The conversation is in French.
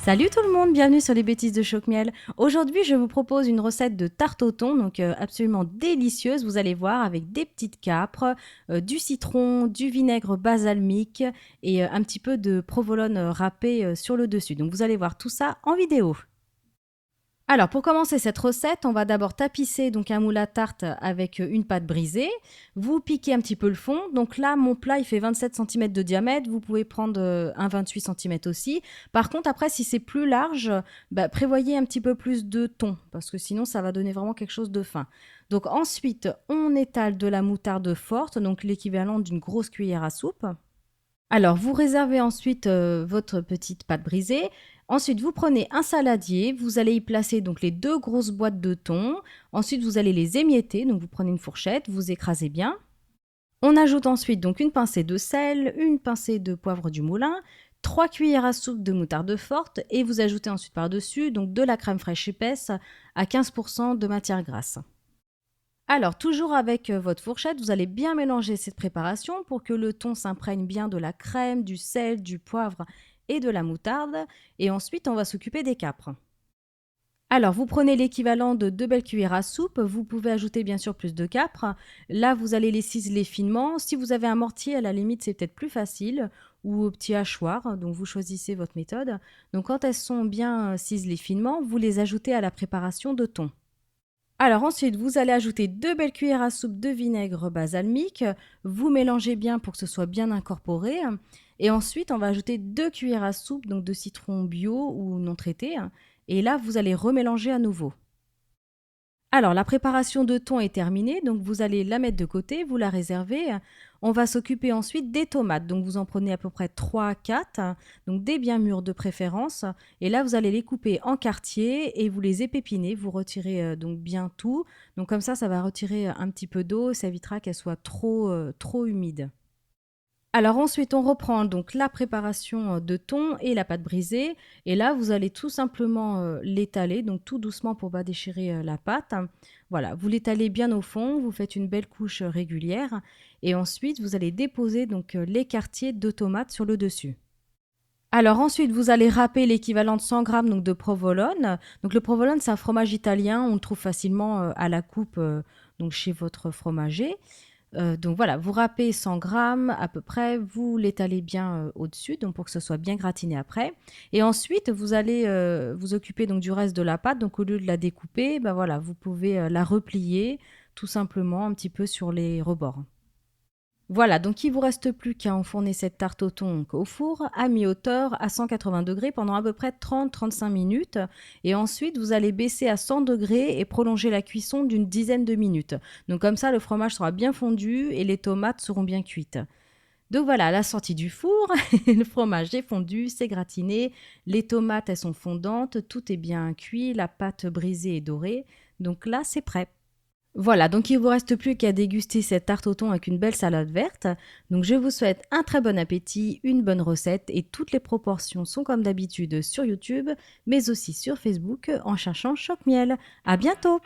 Salut tout le monde, bienvenue sur les bêtises de Choc-Miel. Aujourd'hui, je vous propose une recette de tarte au thon, donc absolument délicieuse, vous allez voir, avec des petites capres, du citron, du vinaigre balsamique et un petit peu de provolone râpé sur le dessus. Donc vous allez voir tout ça en vidéo. Alors, pour commencer cette recette, on va d'abord tapisser donc un moule à tarte avec une pâte brisée. Vous piquez un petit peu le fond. Donc là, mon plat, il fait 27 cm de diamètre. Vous pouvez prendre un 28 cm aussi. Par contre, après, si c'est plus large, prévoyez un petit peu plus de thon parce que sinon, ça va donner vraiment quelque chose de fin. Donc ensuite, on étale de la moutarde forte, donc l'équivalent d'une grosse cuillère à soupe. Alors, vous réservez ensuite votre petite pâte brisée. Ensuite, vous prenez un saladier, vous allez y placer donc les deux grosses boîtes de thon. Ensuite, vous allez les émietter, donc vous prenez une fourchette, vous écrasez bien. On ajoute ensuite donc une pincée de sel, une pincée de poivre du moulin, 3 cuillères à soupe de moutarde forte et vous ajoutez ensuite par-dessus donc de la crème fraîche épaisse à 15% de matière grasse. Alors, toujours avec votre fourchette, vous allez bien mélanger cette préparation pour que le thon s'imprègne bien de la crème, du sel, du poivre et de la moutarde. Et ensuite, on va s'occuper des capres. Alors, vous prenez l'équivalent de 2 belles cuillères à soupe. Vous pouvez ajouter bien sûr plus de capres. Là, vous allez les ciseler finement. Si vous avez un mortier, à la limite, c'est peut-être plus facile. Ou au petit hachoir, donc vous choisissez votre méthode. Donc, quand elles sont bien ciselées finement, vous les ajoutez à la préparation de thon. Alors ensuite, vous allez ajouter 2 belles cuillères à soupe de vinaigre balsamique. Vous mélangez bien pour que ce soit bien incorporé. Et ensuite, on va ajouter 2 cuillères à soupe donc de citron bio ou non traité. Et là, vous allez remélanger à nouveau. Alors, la préparation de thon est terminée, donc vous allez la mettre de côté, vous la réservez. On va s'occuper ensuite des tomates. Donc, vous en prenez à peu près 3 à 4, donc des bien mûres de préférence. Et là, vous allez les couper en quartiers et vous les épépinez. Vous retirez donc bien tout. Donc, comme ça va retirer un petit peu d'eau. Ça évitera qu'elle soit trop humide. Alors ensuite, on reprend donc la préparation de thon et la pâte brisée. Et là, vous allez tout simplement l'étaler, donc tout doucement pour pas déchirer la pâte. Voilà, vous l'étalez bien au fond, vous faites une belle couche régulière. Et ensuite, vous allez déposer donc les quartiers de tomates sur le dessus. Alors ensuite, vous allez râper l'équivalent de 100 grammes donc de provolone. Donc le provolone, c'est un fromage italien, on le trouve facilement à la coupe donc chez votre fromager. Donc voilà, vous râpez 100 grammes à peu près, vous l'étalez bien au-dessus, donc pour que ce soit bien gratiné après. Et ensuite, vous allez vous occuper donc du reste de la pâte. Donc au lieu de la découper, ben voilà, vous pouvez la replier tout simplement un petit peu sur les rebords. Voilà, donc il vous reste plus qu'à enfourner cette tarte au thon au four à mi-hauteur à 180 degrés pendant à peu près 30-35 minutes. Et ensuite, vous allez baisser à 100 degrés et prolonger la cuisson d'une dizaine de minutes. Donc comme ça, le fromage sera bien fondu et les tomates seront bien cuites. Donc voilà, à la sortie du four, le fromage est fondu, c'est gratiné, les tomates elles sont fondantes, tout est bien cuit, la pâte brisée est dorée. Donc là, c'est prêt. Voilà, donc il ne vous reste plus qu'à déguster cette tarte au thon avec une belle salade verte. Donc je vous souhaite un très bon appétit, une bonne recette et toutes les proportions sont comme d'habitude sur YouTube, mais aussi sur Facebook en cherchant Choc Miel. À bientôt!